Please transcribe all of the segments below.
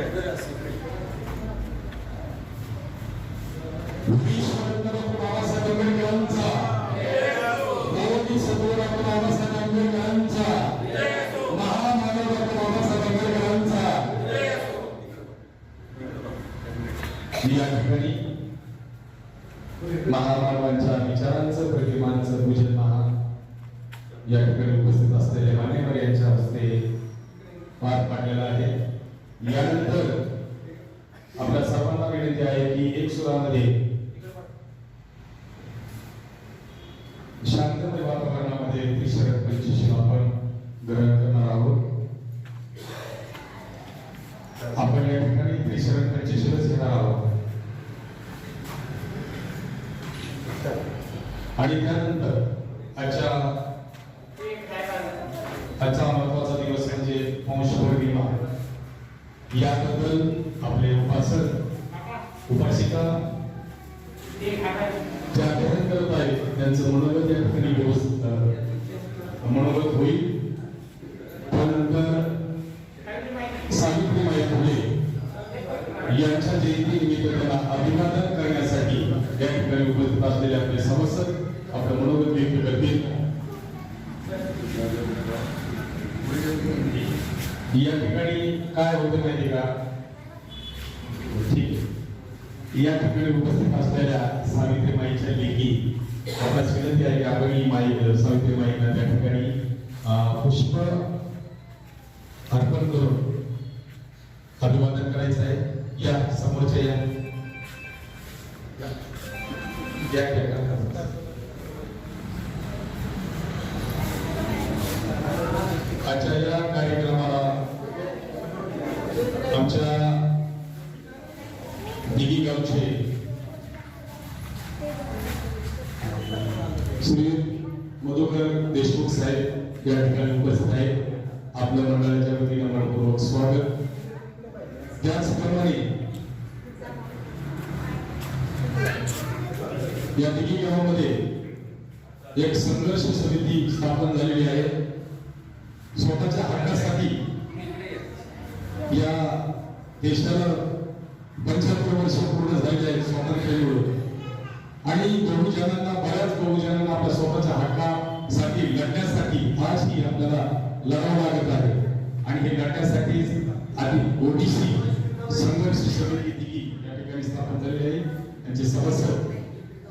या ठिकाणी महामानवांच्या विचारांचं प्रतिमांचं पूजन या ठिकाणी उपस्थित असलेले मान्यवर यांच्या हस्ते पार पाडलेला आहे। यानंतर आपल्या सर्वांना विनंती आहे की एक सुरामध्ये शांतमय वातावरणामध्ये त्रिशरण पंचशील आपण ग्रहण करणार आहोत। आपण या ठिकाणी त्रिशरण पंचशीलच घेणार आहोत आणि त्यानंतर आजचा महत्वाचा दिवस म्हणजे पौष पौर्णिमा। याबद्दल आपले उपासक उपासिका ज्या ग्रहण करत आहेत त्यांचं मनोगत या ठिकाणी व्यवस्थित मनोगत होईल। त्यानंतर सावित्रीबाई फुले यांच्या जयंतीनिमित्त त्यांना अभिवादन करण्यासाठी या ठिकाणी उपस्थित असलेले आपले सभासद आपलं मनोगत व्यक्त करतील। या ठिकाणी काय होतं माहिती का, ठीक आहे, या ठिकाणी उपस्थित असलेल्या सावित्रीबाईंच्या लेखी आपल्याला विनंती आहे की आपण ही माई सावित्रीबाईंना त्या ठिकाणी पुष्प अर्पण करून अभिवादन करायचं आहे। या समोरच्या आजच्या या कार्यक्रमाला आमच्या दिघी गावचे श्री मधुकर देशमुख साहेब या ठिकाणी उपस्थित आहेत। आपल्या मंडळाच्या वतीने मनपूर्वक स्वागत। त्याचप्रमाणे या दिघी गावामध्ये एक संघर्ष समिती स्थापन झालेली आहे। स्वतःच्या हक्कासाठी या देशाला 75 वर्ष पूर्ण झालेली आहेत स्वातंत्र्य मिळून आणि बऱ्याच बहुजनांना आपल्या स्वतःच्या हक्कासाठी लढण्यासाठी आजही आपल्याला लढावं लागत आहे आणि हे लढण्यासाठी आधी ओबीसी संघर्ष समिती दिघी या ठिकाणी स्थापन झालेली आहे। त्यांचे सभासद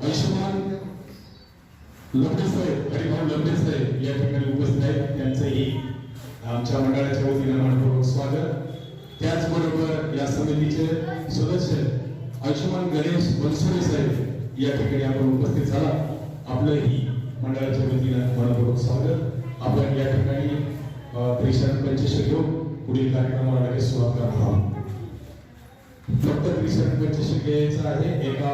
आयुष्यमान लंबे साहेब, हरिभाऊ लंबे साहेब या ठिकाणी उपस्थित आहेत। त्यांचंही आमच्या मंडळाच्या वतीने मनपूर्वक स्वागत। त्याचबरोबर या समितीचे सदस्य आयुष्यमान गणेश बनसोडे साहेब या ठिकाणी आपण उपस्थित झाला। आपलंही मंडळाच्या वतीने मनपूर्वक स्वागत। आपण या ठिकाणी त्रिशरण पंचशील घेऊन पुढील कार्यक्रमाला लगेच सुरुवात करणार आहोत। फक्त त्रिशरण पंचशील घ्यायचं आहे एका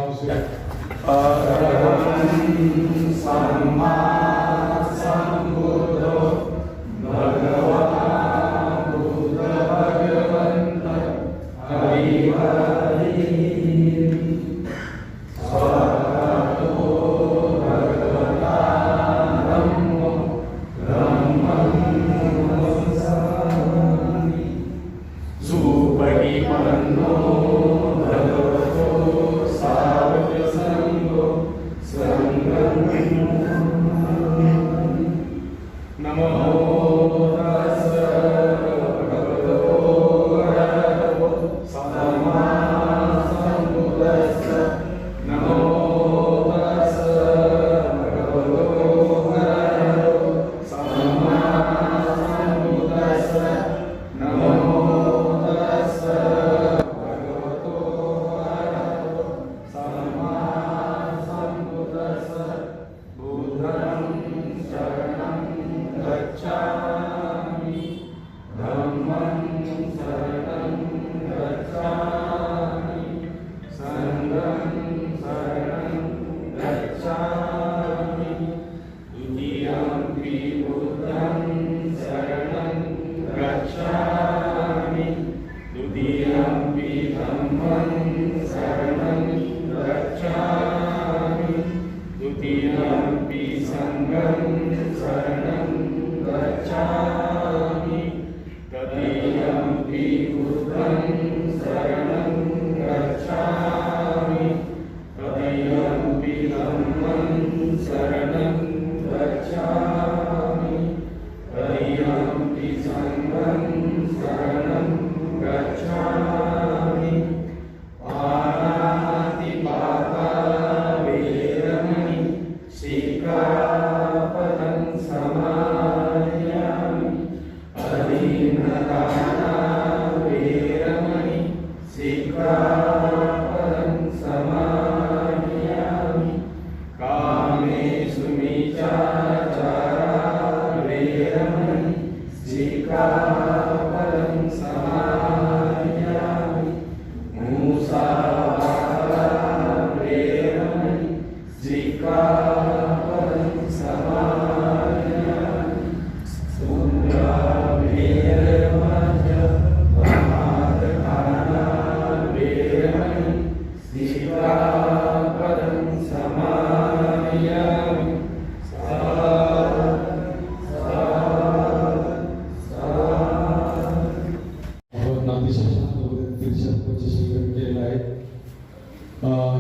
शरणं गच्छामि तदीयं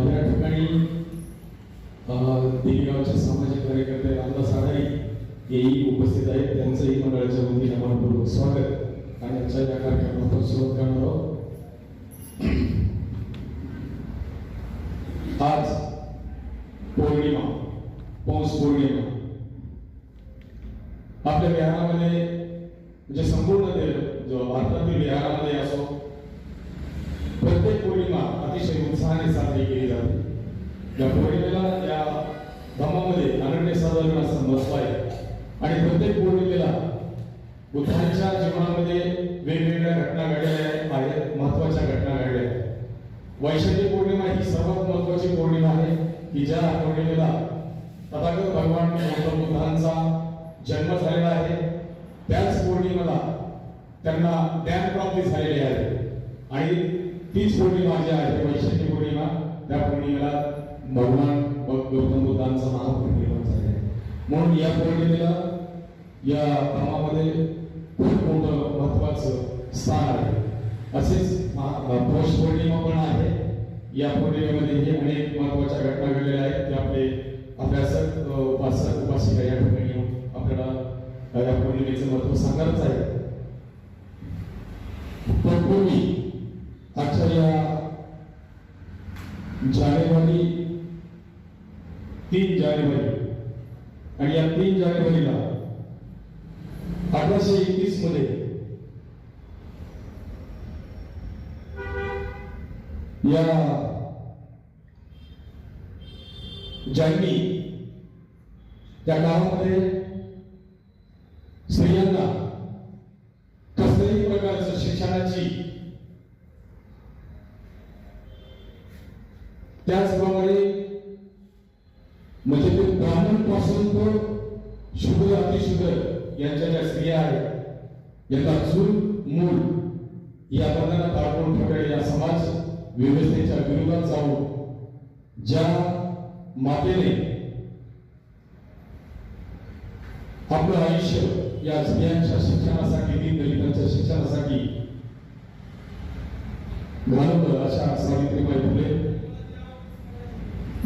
या ठिकाणी देवीगावचे सामाजिक कार्यकर्ते रामदास आढाई हेही उपस्थित आहेत. त्यांचंही मंडळाच्या वतीने मनपूर्वक स्वागत आणि आजच्या या कार्यक्रमाला आपण सुरुवात करणार आहोत. आज पौर्णिमा, पौष पौर्णिमा आपल्या विहारामध्ये म्हणजे संपूर्ण जो भारतातील विहारामध्ये असो प्रत्येक पौर्णिमा अतिशय उत्साहाने साजरी केली जाते. या पौर्णिमेला या धर्मामध्ये अनन्यसाधारण असं महत्व आहे आणि प्रत्येक पौर्णिमेला बुद्धांच्या जीवनामध्ये वेगवेगळ्या घटना घडलेल्या आहेत, महत्वाच्या घटना घडल्या आहेत. वैशाखी पौर्णिमा ही सर्वात महत्वाची पौर्णिमा आहे की ज्या पौर्णिमेला तथागत भगवान गौतम बुद्धांचा जन्म झालेला आहे. त्याच पौर्णिमेला त्यांना ज्ञानप्राप्ती झालेली आहे आणि तीच पौर्णिमा जी आहे वैशाखी पौर्णिमा, त्या पौर्णिमेला भगवान गौतम बुद्धांचा महापरिनिर्वाण झाले आहे. म्हणून या पौर्णिमेला या धर्मामध्ये खूप मोठं महत्वाचं स्थान आहे. असेच पौष पौर्णिमा पण आहे. या पौर्णिमेमध्ये हे अनेक महत्वाच्या घटना घडलेल्या आहेत. ते आपले अभ्यासक उपासक उपासिका या ठिकाणी आपल्याला या पौर्णिमेचं महत्व सांगणारच आहे. तत्पूर्वी आजच्या या जानेवारी 3 जानेवारी आणि या 3 जानेवारीला 1831 मध्ये या ज्यांनी त्या काळामध्ये स्त्रियांना कसल्याही प्रकारच्या शिक्षणाची, त्याचप्रमाणे म्हणजे ते ब्राह्मण पासून तर शूद्र अतिशूद्र यांच्या ज्या स्त्रिया आहेत यांना चूल मूल या बंधनात अडकवून ठेवलेल्या समाज व्यवस्थेच्या विरोधात जाऊन ज्या मातेने आपलं आयुष्य या स्त्रियांच्या शिक्षणासाठी, दलितांच्या शिक्षणासाठी घालवलं अशा सावित्रीबाई फुले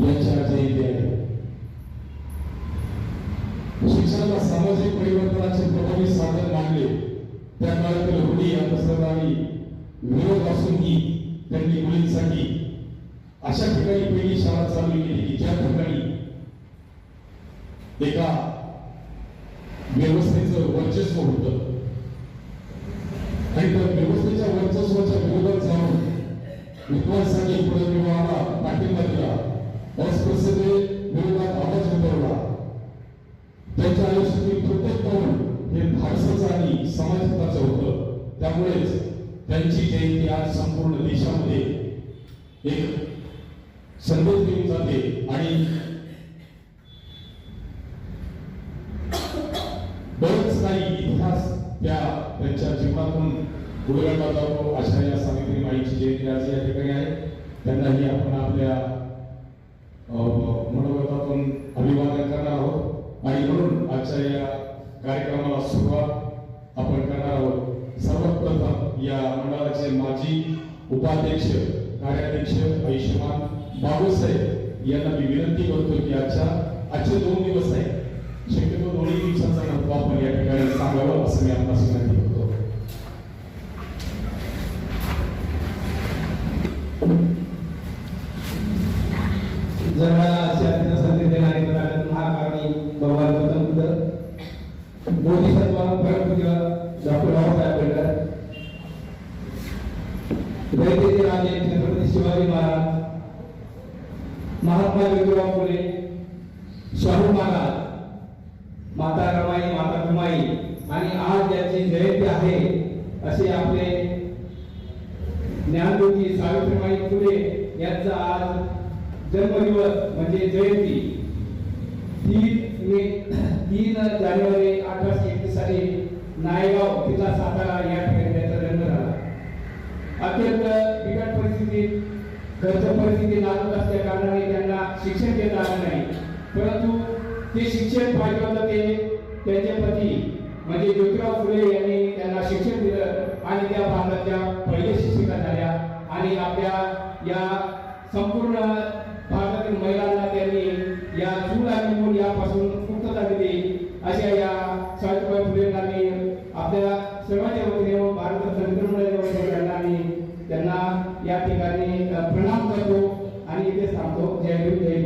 यांच्या जयंती आहे. शिक्षणाला सामाजिक परिवर्तनाचे प्रभावी साधन मानले. त्या काळातील रूढी अंधश्रद्धांनी विरोध असूनही त्यांनी मुलींसाठी अशा ठिकाणी पहिली शाळा चालू केली की ज्या ठिकाणी एका व्यवस्थेचं वर्चस्व होतं आणि त्या व्यवस्थेच्या वर्चस्वाच्या विरोधात जाऊन विद्वांसाठी पुनर्विवाहाला पाठिंबा दिला, अस्पृश्यते विरोधात आवाज उठवला. त्यांच्या आयुष्यातील प्रत्येक पाऊल हे धाडसाचं आणि समाजहिताचं होतं. त्यामुळेच त्यांची जयंती आज संपूर्ण देशामध्ये एक संदेश देऊन जाते आणि बरंच काही इतिहास त्यांच्या जीवनातून उलगडला जातो. अशा या सावित्रीबाईंची जयंती आज या ठिकाणी आहे. त्यांनाही आपण आपल्या मनोगतातून अभिवादन करणार आहोत आणि म्हणून आजच्या या कार्यक्रमाला सुरुवात आपण करणार आहोत. सर्वप्रथम या मंडळाचे माजी उपाध्यक्ष कार्याध्यक्ष आयुष्यमान बाबूसाहेब यांना मी विनंती करतो की आजचे 2 दिवस आहेत, शक्यतो 2 दिवसांचा महत्व आपण या ठिकाणी सांगावं असं मी आपणास विनंती करतो. जगाला शांतीचा संदेश देणारे महाकामी भगवान गौतम बुद्ध, बोधिसत्व परमपूज्य डॉक्टर बाबासाहेब आंबेडकर, दैत्याचे राजे छत्रपती शिवाजी महाराज, महात्मा ज्योतिराव फुले, शाहू महाराज, माता रमाई, माता कुमाई आणि आज ज्याची जयंती आहे असे आपले ज्ञानज्योती सावित्रीबाई फुले यांचा आज जन्मदिवस म्हणजे जयंती 3 जानेवारी 1831 साली नायगाव जिल्हा सातारा या ठिकाणी त्यांचा जन्म झाला. अत्यंत बिकट परिस्थितीत घरच्या परिस्थिती नाजूक असल्या कारणाने त्यांना शिक्षण घेता आलं नाही, परंतु ते शिक्षण पाहिजे होतं ते त्यांचे पती म्हणजे ज्योतिराव फुले यांनी त्यांना शिक्षण दिलं आणि त्या भारताच्या पहिल्या शिक्षिका झाल्या आणि आपल्या या संपूर्ण भारतातील महिलांना त्यांनी या चूल आणि मूल यापासून मुक्तता दिली. अशा या सावित्रीबाई फुलेंना मी आपल्या सर्वांच्या वतीने भारत त्यांना या ठिकाणी प्रणाम करतो आणि इथे थांबतो. जय हिंद, जय